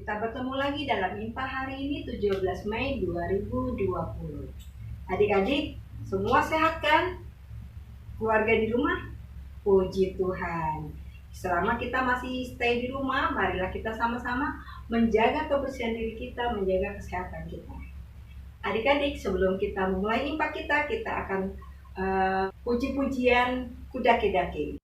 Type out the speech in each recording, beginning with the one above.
Kita bertemu lagi dalam Impa hari ini 17 Mei 2020. Adik-adik, semua sehat kan? Keluarga di rumah? Puji Tuhan. Selama kita masih stay di rumah, marilah kita sama-sama menjaga kebersihan diri kita, menjaga kesehatan kita. Adik-adik, sebelum kita memulai Impa kita akan puji-pujian Kudake-dake.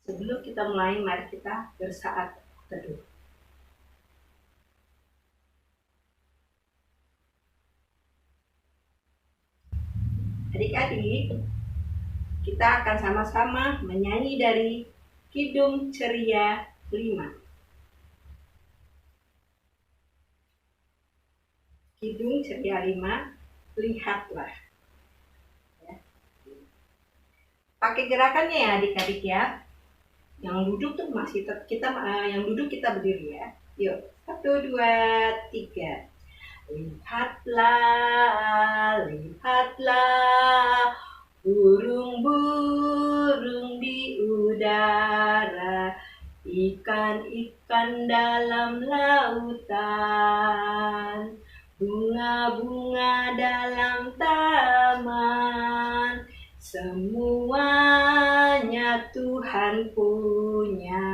Sebelum kita mulai, mari kita bersaat teduh. Adik-adik, kita akan sama-sama menyanyi dari Kidung Ceria 5. Kidung Ceria 5, lihatlah. Ya. Pakai gerakannya ya adik-adik ya. Yang duduk tuh masih yang duduk kita berdiri ya. Yuk, 1, 2, 3. Lihatlah, lihatlah, burung-burung di udara, ikan-ikan dalam lautan, bunga-bunga dalam taman, semuanya Tuhan punya.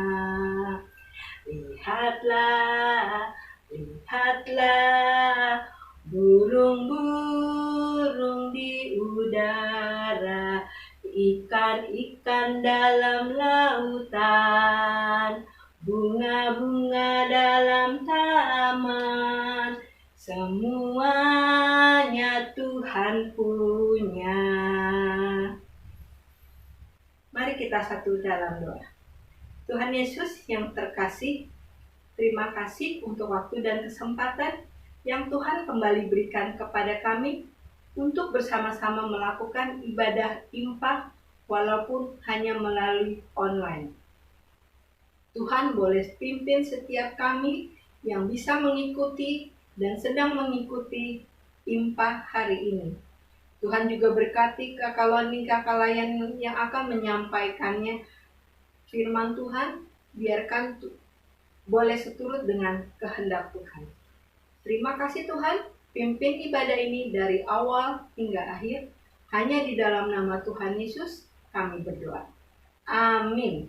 Lihatlah, lihatlah, burung-burung di udara, ikan-ikan dalam lautan, bunga-bunga dalam taman, semuanya Tuhan punya. Mari kita satu dalam doa. Tuhan Yesus yang terkasih, terima kasih untuk waktu dan kesempatan yang Tuhan kembali berikan kepada kami untuk bersama-sama melakukan ibadah Impa walaupun hanya melalui online. Tuhan boleh pimpin setiap kami yang bisa mengikuti dan sedang mengikuti Impa hari ini. Tuhan juga berkati kakak Loni, kakak Layan yang akan menyampaikannya firman Tuhan, biarkan boleh seturut dengan kehendak Tuhan. Terima kasih Tuhan, pimpin ibadah ini dari awal hingga akhir. Hanya di dalam nama Tuhan Yesus kami berdoa. Amin.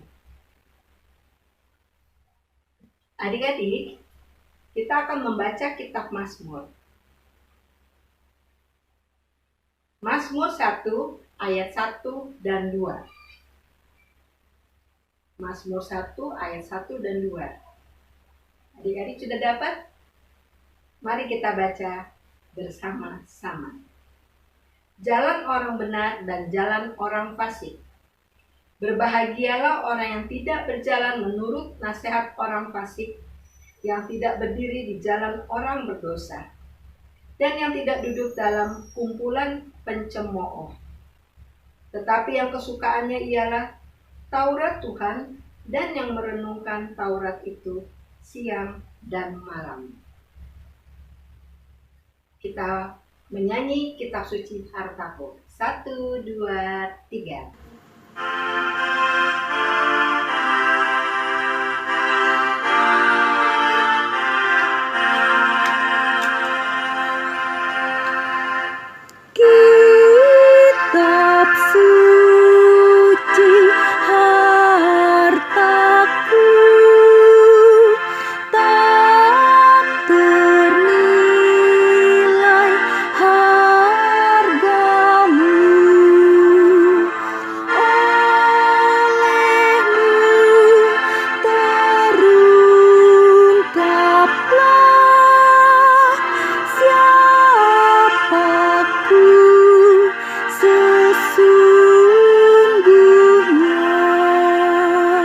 Adik-adik, kita akan membaca kitab Mazmur. Mazmur 1 ayat 1 dan 2. Mazmur 1 ayat 1 dan 2. Adik-adik sudah dapat? Mari kita baca bersama-sama. Jalan orang benar dan jalan orang fasik. Berbahagialah orang yang tidak berjalan menurut nasihat orang fasik, yang tidak berdiri di jalan orang berdosa, dan yang tidak duduk dalam kumpulan pencemooh. Tetapi yang kesukaannya ialah Taurat Tuhan, dan yang merenungkan Taurat itu siang dan malam. Kita menyanyi kitab suci Hartaku. 1, 2, 3. Kitab suci hartaku, tak ternilai hargamu. Olehmu terungkaplah siapaku sesungguhnya.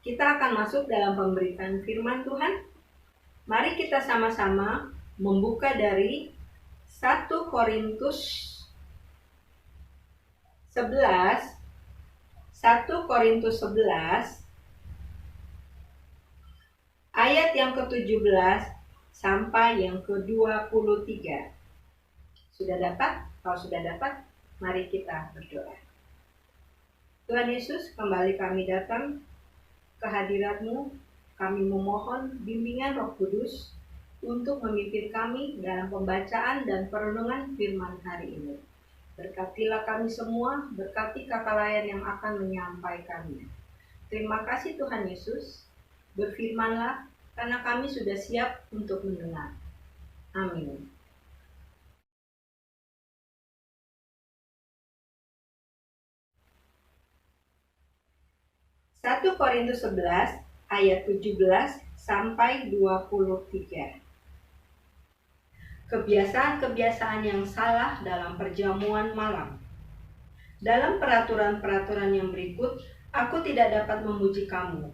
Kita akan masuk dalam pemberitaan firman Tuhan. Mari kita sama-sama membuka dari 1 Korintus 11, 1 Korintus 11, ayat yang ke-17 sampai yang ke-23. Sudah dapat? Kalau sudah dapat, mari kita berdoa. Tuhan Yesus, kembali kami datang ke hadirat-Mu. Kami memohon bimbingan Roh Kudus untuk memimpin kami dalam pembacaan dan perenungan firman hari ini. Berkatilah kami semua, berkati kakak layan yang akan menyampaikannya. Terima kasih Tuhan Yesus, berfirmanlah karena kami sudah siap untuk mendengar. Amin. Satu Korintus 11 ayat 17 sampai 23. Kebiasaan-kebiasaan yang salah dalam perjamuan malam. Dalam peraturan-peraturan yang berikut, aku tidak dapat memuji kamu,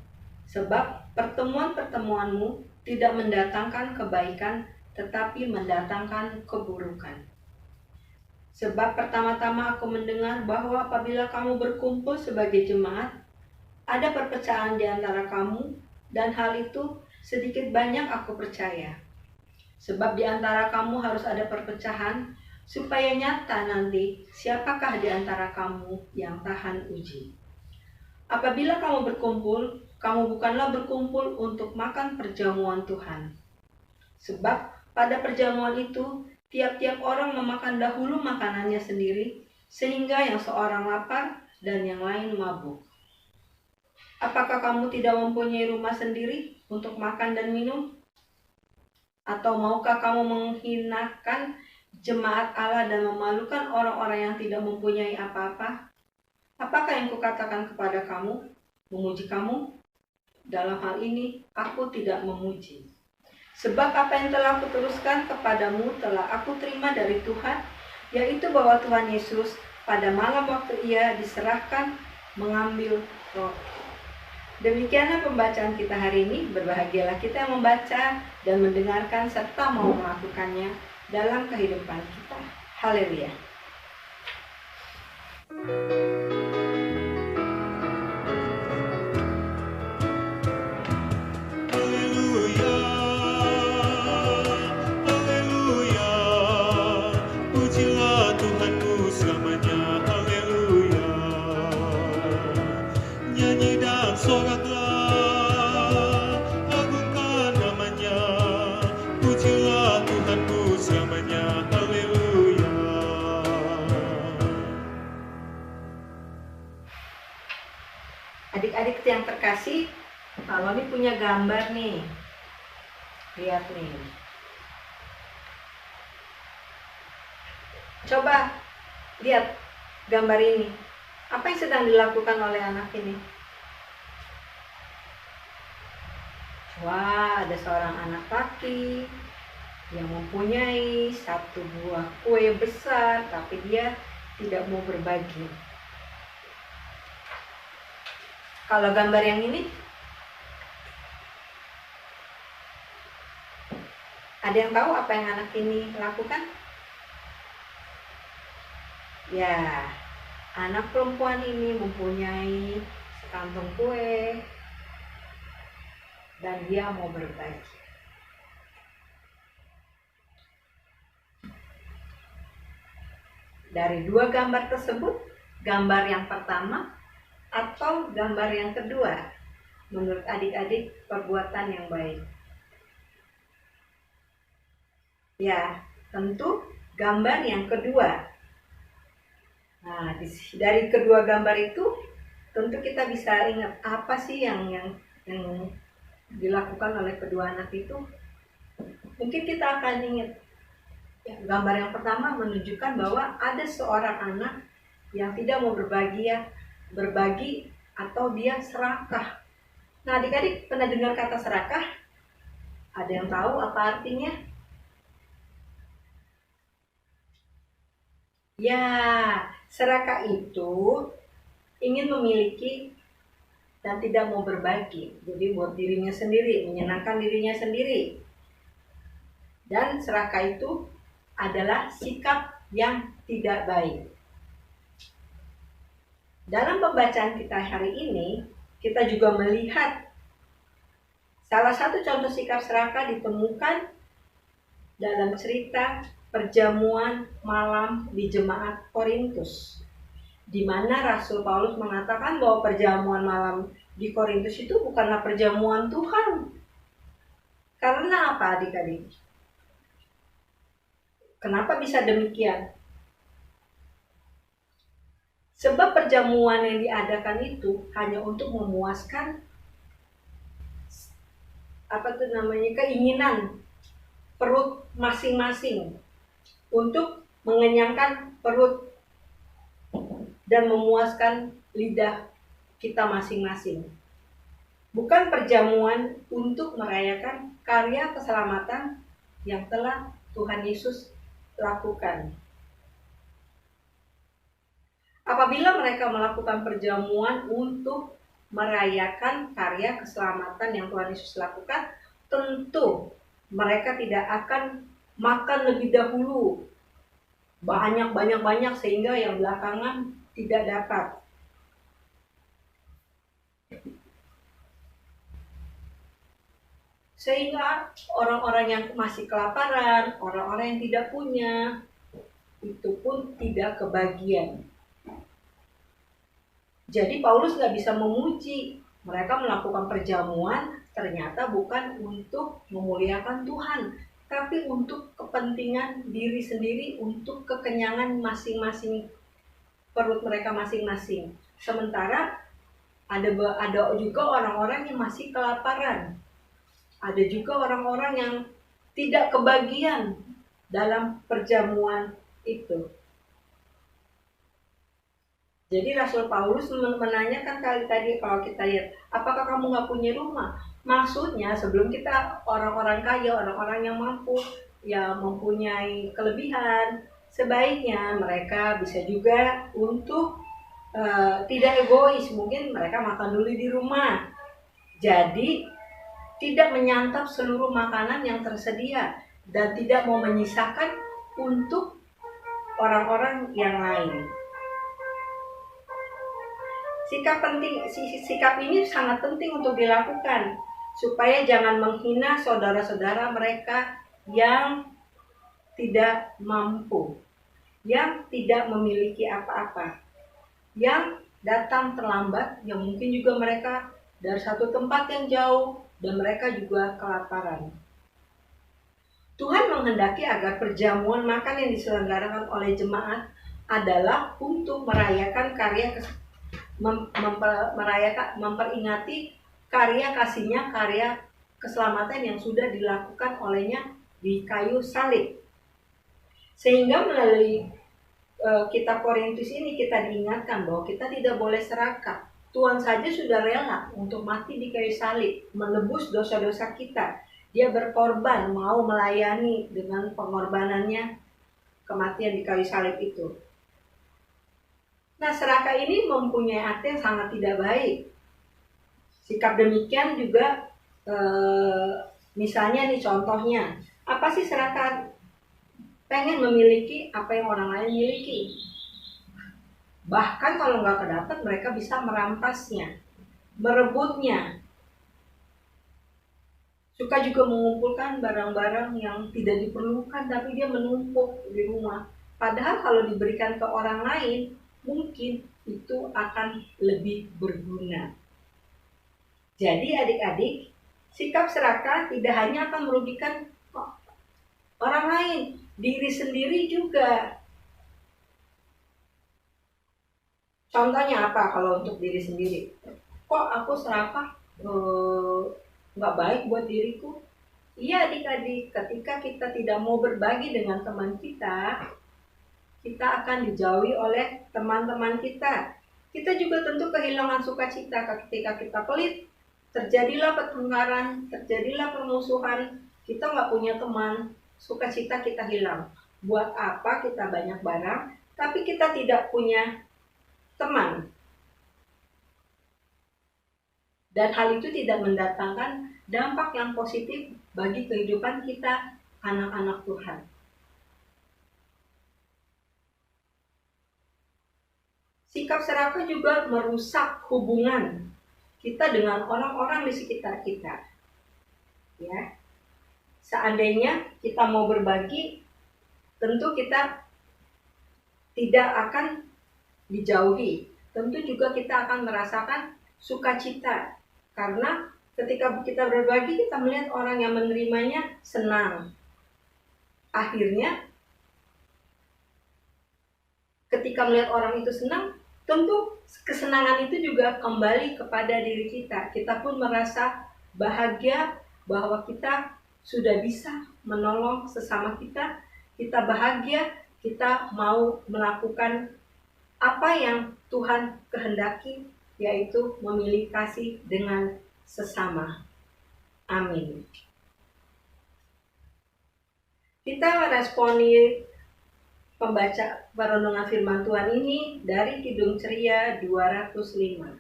sebab pertemuan-pertemuanmu tidak mendatangkan kebaikan, tetapi mendatangkan keburukan. Sebab pertama-tama aku mendengar bahwa apabila kamu berkumpul sebagai jemaat, ada perpecahan di antara kamu, dan hal itu sedikit banyak aku percaya. Sebab di antara kamu harus ada perpecahan, supaya nyata nanti siapakah di antara kamu yang tahan uji. Apabila kamu berkumpul, kamu bukanlah berkumpul untuk makan perjamuan Tuhan. Sebab pada perjamuan itu, tiap-tiap orang memakan dahulu makanannya sendiri, sehingga yang seorang lapar dan yang lain mabuk. Apakah kamu tidak mempunyai rumah sendiri untuk makan dan minum? Atau maukah kamu menghinakan jemaat Allah dan memalukan orang-orang yang tidak mempunyai apa-apa? Apakah yang kukatakan kepada kamu? Memuji kamu? Dalam hal ini, aku tidak memuji. Sebab apa yang telah aku teruskan kepadamu telah aku terima dari Tuhan, yaitu bahwa Tuhan Yesus pada malam waktu Ia diserahkan mengambil roti. Demikianlah pembacaan kita hari ini. Berbahagialah kita yang membaca dan mendengarkan serta mau melakukannya dalam kehidupan kita. Haleluya. Adik-adik yang terkasih, kalau ini punya gambar nih. Lihat nih. Coba lihat gambar ini. Apa yang sedang dilakukan oleh anak ini? Wah, ada seorang anak laki yang mempunyai satu buah kue besar, tapi dia tidak mau berbagi. Kalau gambar yang ini, ada yang tahu apa yang anak ini lakukan? Ya, anak perempuan ini mempunyai sekantong kue dan dia mau berbagi. Dari dua gambar tersebut, gambar yang pertama atau gambar yang kedua, menurut adik-adik perbuatan yang baik? Ya, tentu gambar yang kedua. Nah, dari kedua gambar itu tentu kita bisa ingat apa sih yang dilakukan oleh kedua anak itu. Mungkin kita akan ingat ya, gambar yang pertama menunjukkan bahwa ada seorang anak yang tidak mau berbagi atau dia serakah. Nah, adik-adik pernah dengar kata serakah? Ada yang tahu apa artinya? Ya, serakah itu ingin memiliki dan tidak mau berbagi. Jadi buat dirinya sendiri, menyenangkan dirinya sendiri. Dan serakah itu adalah sikap yang tidak baik. Dalam pembacaan kita hari ini, kita juga melihat salah satu contoh sikap serakah ditemukan dalam cerita perjamuan malam di jemaat Korintus, di mana Rasul Paulus mengatakan bahwa perjamuan malam di Korintus itu bukanlah perjamuan Tuhan. Karena apa, adik-adik? Kenapa bisa demikian? Sebab perjamuan yang diadakan itu hanya untuk memuaskan keinginan perut masing-masing, untuk mengenyangkan perut dan memuaskan lidah kita masing-masing. Bukan perjamuan untuk merayakan karya keselamatan yang telah Tuhan Yesus lakukan. Apabila mereka melakukan perjamuan untuk merayakan karya keselamatan yang Tuhan Yesus lakukan, tentu mereka tidak akan makan lebih dahulu banyak sehingga yang belakangan tidak dapat. Sehingga orang-orang yang masih kelaparan, orang-orang yang tidak punya, itu pun tidak kebagian. Jadi Paulus nggak bisa memuji. Mereka melakukan perjamuan ternyata bukan untuk memuliakan Tuhan, tapi untuk kepentingan diri sendiri, untuk kekenyangan masing-masing perut mereka masing-masing. Sementara ada juga orang-orang yang masih kelaparan. Ada juga orang-orang yang tidak kebagian dalam perjamuan itu. Jadi Rasul Paulus menanyakan kali tadi, kalau kita lihat, apakah kamu nggak punya rumah? Maksudnya sebelum kita orang-orang kaya, orang-orang yang mampu, yang mempunyai kelebihan, sebaiknya mereka bisa juga untuk tidak egois. Mungkin mereka makan dulu di rumah. Jadi tidak menyantap seluruh makanan yang tersedia dan tidak mau menyisakan untuk orang-orang yang lain. Sikap ini sangat penting untuk dilakukan supaya jangan menghina saudara-saudara mereka yang tidak mampu, yang tidak memiliki apa-apa, yang datang terlambat, yang mungkin juga mereka dari satu tempat yang jauh dan mereka juga kelaparan. Tuhan menghendaki agar perjamuan makan yang diselenggarakan oleh jemaat adalah untuk merayakan memperingati karya kasihnya, karya keselamatan yang sudah dilakukan olehnya di kayu salib. Sehingga melalui kitab Korintus ini kita diingatkan bahwa kita tidak boleh serakah. Tuhan saja sudah rela untuk mati di kayu salib, menebus dosa-dosa kita. Dia berkorban, mau melayani dengan pengorbanannya kematian di kayu salib itu. Nah, serakah ini mempunyai arti yang sangat tidak baik. Sikap demikian juga, misalnya nih contohnya, apa sih serakah? Pengen memiliki apa yang orang lain miliki. Bahkan kalau nggak kedapat, mereka bisa merampasnya, merebutnya. Suka juga mengumpulkan barang-barang yang tidak diperlukan, tapi dia menumpuk di rumah. Padahal kalau diberikan ke orang lain, mungkin itu akan lebih berguna. Jadi adik-adik, sikap serakah tidak hanya akan merugikan orang lain, diri sendiri juga. Contohnya apa kalau untuk diri sendiri? Kok aku serakah nggak baik buat diriku? Iya adik-adik, ketika kita tidak mau berbagi dengan teman kita, kita akan dijauhi oleh teman-teman kita. Kita juga tentu kehilangan sukacita ketika kita pelit. Terjadilah pertengkaran, terjadilah permusuhan, kita nggak punya teman, sukacita kita hilang. Buat apa kita banyak barang, tapi kita tidak punya teman? Dan hal itu tidak mendatangkan dampak yang positif bagi kehidupan kita, anak-anak Tuhan. Sikap serakah juga merusak hubungan kita dengan orang-orang di sekitar kita. Ya. Seandainya kita mau berbagi, tentu kita tidak akan dijauhi. Tentu juga kita akan merasakan sukacita. Karena ketika kita berbagi, kita melihat orang yang menerimanya senang. Akhirnya, ketika melihat orang itu senang, tentu kesenangan itu juga kembali kepada diri kita. Kita pun merasa bahagia bahwa kita sudah bisa menolong sesama kita. Kita bahagia, kita mau melakukan apa yang Tuhan kehendaki, yaitu memiliki kasih dengan sesama. Amin. Kita meresponi pembaca perenungan firman Tuhan ini dari Kidung Ceria 205.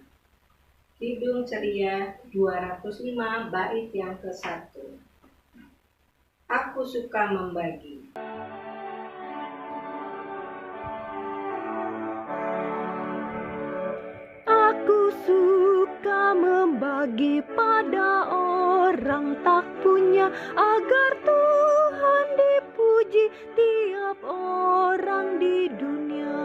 Kidung Ceria 205 bait yang ke-1. Aku suka membagi. Aku suka membagi pada orang tak punya, agar Tuhan dipuji tiap orang di dunia.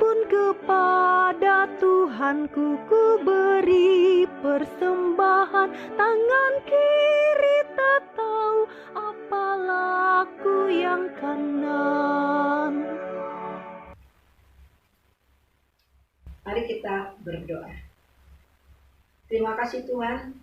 Pun kepada Tuhanku ku beri persembahan, tangan kiri tak tahu apa laku yang kanan. Mari kita berdoa. Terima kasih Tuhan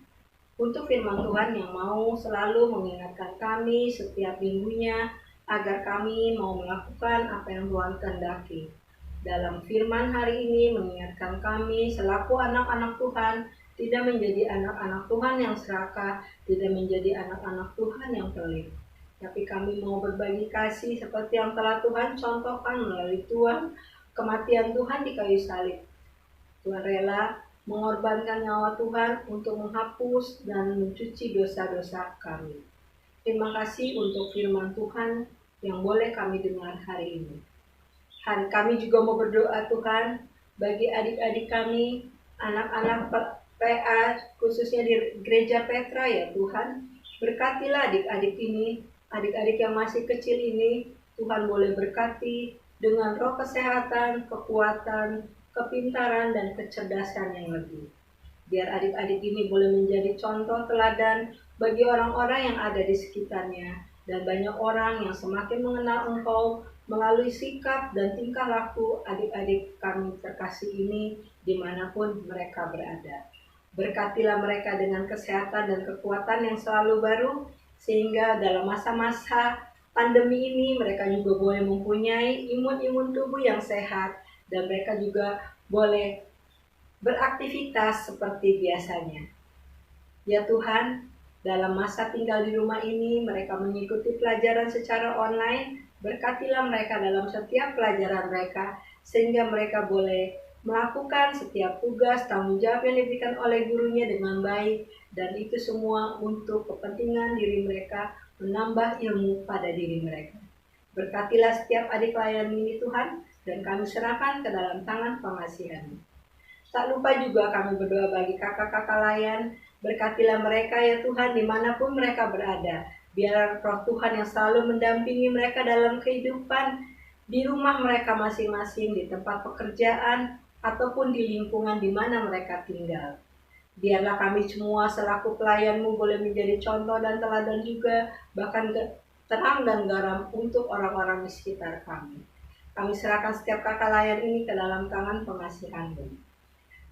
untuk firman Tuhan yang mau selalu mengingatkan kami setiap minggunya agar kami mau melakukan apa yang Tuhan kehendaki. Dalam firman hari ini mengingatkan kami selaku anak-anak Tuhan tidak menjadi anak-anak Tuhan yang serakah, tidak menjadi anak-anak Tuhan yang pelit. Tapi kami mau berbagi kasih seperti yang telah Tuhan contohkan melalui Tuhan, kematian Tuhan di kayu salib. Tuhan rela mengorbankan nyawa Tuhan untuk menghapus dan mencuci dosa-dosa kami. Terima kasih untuk firman Tuhan yang boleh kami dengar hari ini. Hari kami juga mau berdoa Tuhan bagi adik-adik kami, anak-anak PA, khususnya di Gereja Petra ya Tuhan. Berkatilah adik-adik ini, adik-adik yang masih kecil ini, Tuhan boleh berkati dengan roh kesehatan, kekuatan, kepintaran, dan kecerdasan yang lebih. Biar adik-adik ini boleh menjadi contoh teladan bagi orang-orang yang ada di sekitarnya, dan banyak orang yang semakin mengenal Engkau melalui sikap dan tingkah laku adik-adik kami terkasih ini dimanapun mereka berada. Berkatilah mereka dengan kesehatan dan kekuatan yang selalu baru, sehingga dalam masa-masa pandemi ini mereka juga boleh mempunyai imun tubuh yang sehat, dan mereka juga boleh beraktivitas seperti biasanya. Ya Tuhan, dalam masa tinggal di rumah ini, mereka mengikuti pelajaran secara online. Berkatilah mereka dalam setiap pelajaran mereka, sehingga mereka boleh melakukan setiap tugas, tanggung jawab yang diberikan oleh gurunya dengan baik. Dan itu semua untuk kepentingan diri mereka, menambah ilmu pada diri mereka. Berkatilah setiap adik layan ini Tuhan, dan kami serahkan ke dalam tangan pengasihan-Mu. Tak lupa juga kami berdoa bagi kakak-kakak layan. Berkatilah mereka ya Tuhan dimanapun mereka berada. Biar roh Tuhan yang selalu mendampingi mereka dalam kehidupan. Di rumah mereka masing-masing, di tempat pekerjaan, ataupun di lingkungan di mana mereka tinggal. Biarlah kami semua selaku pelayan-Mu boleh menjadi contoh dan teladan juga. Bahkan terang dan garam untuk orang-orang di sekitar kami. Kami serahkan setiap kakak layan ini ke dalam tangan pengasihan-Mu.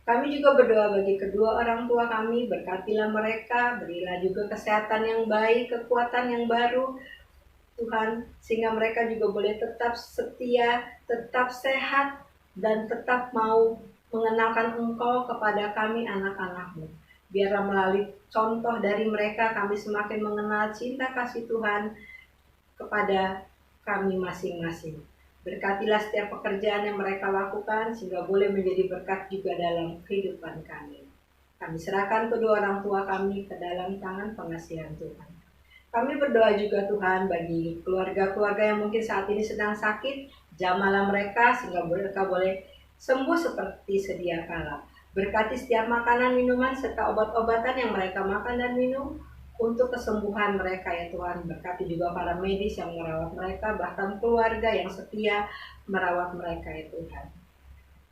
Kami juga berdoa bagi kedua orang tua kami, berkatilah mereka, berilah juga kesehatan yang baik, kekuatan yang baru, Tuhan, sehingga mereka juga boleh tetap setia, tetap sehat, dan tetap mau mengenalkan Engkau kepada kami anak-anak-Mu. Biarlah melalui contoh dari mereka kami semakin mengenal cinta kasih Tuhan kepada kami masing-masing. Berkatilah setiap pekerjaan yang mereka lakukan sehingga boleh menjadi berkat juga dalam kehidupan kami. Kami serahkan kedua orang tua kami ke dalam tangan pengasihan Tuhan. Kami berdoa juga Tuhan bagi keluarga-keluarga yang mungkin saat ini sedang sakit, jamahlah mereka sehingga mereka boleh sembuh seperti sedia kala. Berkati setiap makanan, minuman, serta obat-obatan yang mereka makan dan minum, untuk kesembuhan mereka ya Tuhan. Berkati juga para medis yang merawat mereka, bahkan keluarga yang setia merawat mereka ya Tuhan.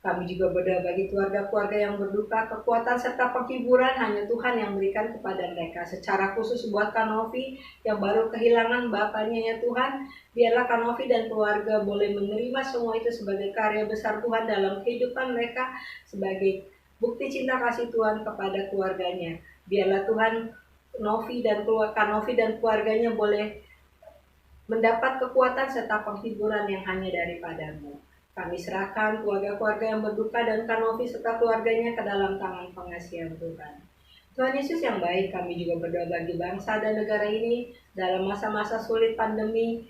Kami juga berdoa bagi keluarga-keluarga yang berduka, kekuatan serta penghiburan hanya Tuhan yang berikan kepada mereka. Secara khusus buat Kanovi yang baru kehilangan bapaknya ya Tuhan, biarlah Kanovi dan keluarga boleh menerima semua itu sebagai karya besar Tuhan dalam kehidupan mereka, sebagai bukti cinta kasih Tuhan kepada keluarganya. Biarlah Tuhan Kanovi dan keluarganya boleh mendapat kekuatan serta penghiburan yang hanya daripada-Mu. Kami serahkan keluarga-keluarga yang berduka dan Kanovi serta keluarganya ke dalam tangan pengasihan Tuhan. Tuhan Yesus yang baik, kami juga berdoa bagi bangsa dan negara ini dalam masa-masa sulit pandemi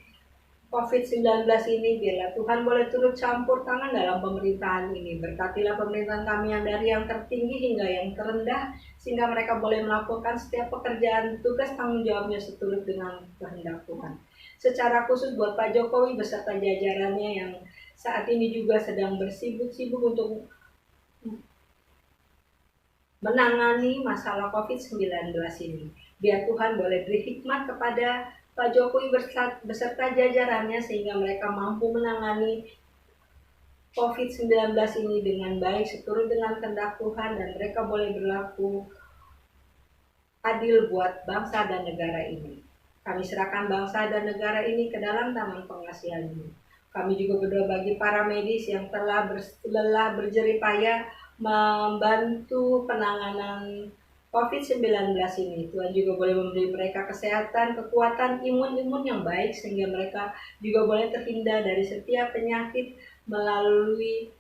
COVID-19 ini. Biarlah Tuhan boleh turut campur tangan dalam pemerintahan ini. Berkatilah pemerintahan kami yang dari yang tertinggi hingga yang terendah, sehingga mereka boleh melakukan setiap pekerjaan tugas tanggung jawabnya seturut dengan kehendak Tuhan. Secara khusus buat Pak Jokowi beserta jajarannya yang saat ini juga sedang bersibuk-sibuk untuk menangani masalah COVID-19 ini. Biar Tuhan boleh beri hikmat kepada Pak Jokowi beserta jajarannya sehingga mereka mampu menangani COVID-19 ini dengan baik seturut dengan kehendak Tuhan, dan mereka boleh berlaku adil buat bangsa dan negara ini. Kami serahkan bangsa dan negara ini ke dalam tangan pengasihan-Mu. Kami juga berdoa bagi para medis yang telah berjerih payah membantu penanganan COVID-19 ini. Tuhan juga boleh memberi mereka kesehatan, kekuatan, imun yang baik sehingga mereka juga boleh terhindar dari setiap penyakit melalui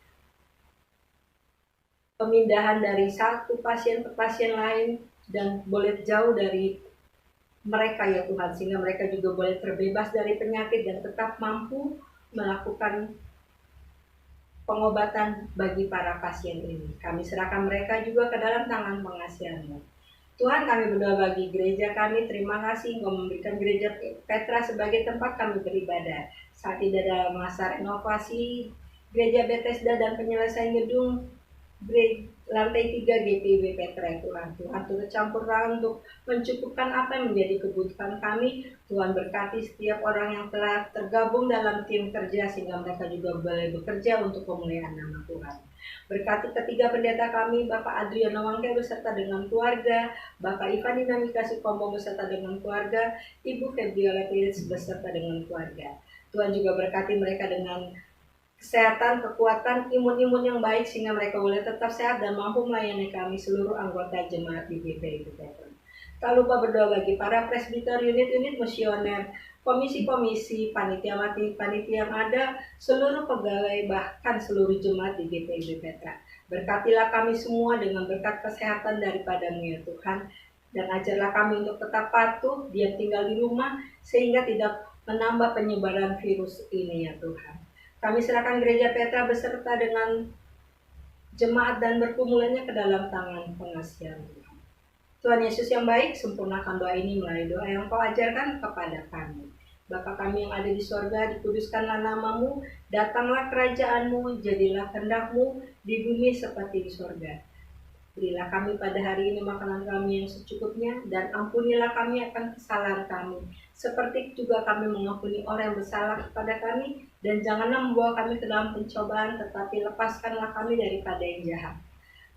pemindahan dari satu pasien ke pasien lain, dan boleh jauh dari mereka ya Tuhan, sehingga mereka juga boleh terbebas dari penyakit dan tetap mampu melakukan pengobatan bagi para pasien ini. Kami serahkan mereka juga ke dalam tangan pengasihan-Mu. Tuhan, kami berdoa bagi gereja kami. Terima kasih Engkau memberikan gereja Petra sebagai tempat kami beribadah. Saat ini dalam masa renovasi gereja Bethesda dan penyelesaian gedung lantai 3 GPIB Petra. Tuhan turut campur tangan untuk mencukupkan apa yang menjadi kebutuhan kami. Tuhan berkati setiap orang yang telah tergabung dalam tim kerja sehingga mereka juga boleh bekerja untuk pemulihan nama Tuhan. Berkati ketiga pendeta kami, Bapak Adriano Wangke beserta dengan keluarga, Bapak Ivan Dinamikasi Kombo beserta dengan keluarga, Ibu Febriola Pilis beserta dengan keluarga. Tuhan juga berkati mereka dengan kesehatan, kekuatan, imun yang baik sehingga mereka boleh tetap sehat dan mampu melayani kami seluruh anggota jemaat di GPIB Petra. Tak lupa berdoa bagi para presbiter, unit-unit misioner, komisi-komisi, panitia yang ada, seluruh pegawai, bahkan seluruh jemaat di GPIB Petra. Berkatilah kami semua dengan berkat kesehatan daripada-Mu ya Tuhan. Dan ajarlah kami untuk tetap patuh, diam tinggal di rumah, sehingga tidak menambah penyebaran virus ini ya Tuhan. Kami serahkan Gereja Petra beserta dengan jemaat dan berkumulnya ke dalam tangan pengasihan Tuhan. Tuhan Yesus yang baik, sempurnakan doa ini melalui doa yang Kau ajarkan kepada kami. Bapa kami yang ada di sorga, dikuduskanlah namamu, datanglah kerajaan-Mu, jadilah kehendak-Mu di bumi seperti di sorga. Berilah kami pada hari ini makanan kami yang secukupnya, dan ampunilah kami akan kesalahan kami, seperti juga kami mengampuni orang yang bersalah kepada kami, dan janganlah membawa kami ke dalam pencobaan, tetapi lepaskanlah kami daripada yang jahat.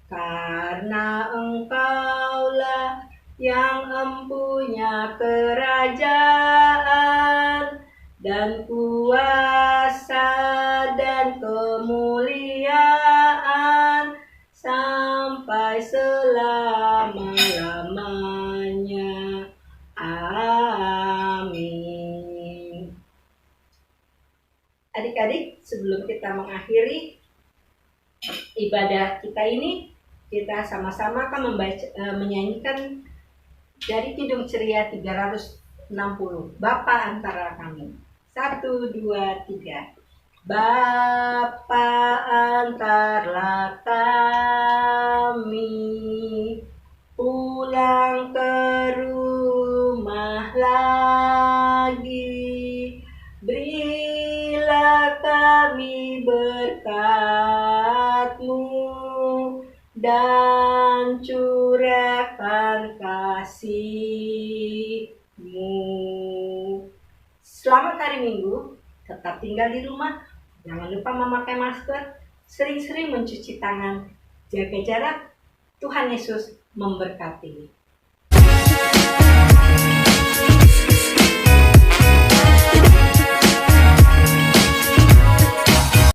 Karena Engkaulah yang empunya kerajaan, dan kuasa dan kemuliaan, sampai selama-lamanya. Amin. Adik-adik, sebelum kita mengakhiri ibadah kita ini, kita sama-sama akan menyanyikan dari Kidung Ceria 360, Bapa antara kami. 1, 2, 3. Bapa antarlah kami pulang ke rumah lagi, berilah kami berkat-Mu dan curahkan kasih-Mu. Selamat hari Minggu, tetap tinggal di rumah. Jangan lupa memakai masker, sering-sering mencuci tangan, jaga jarak. Tuhan Yesus memberkati.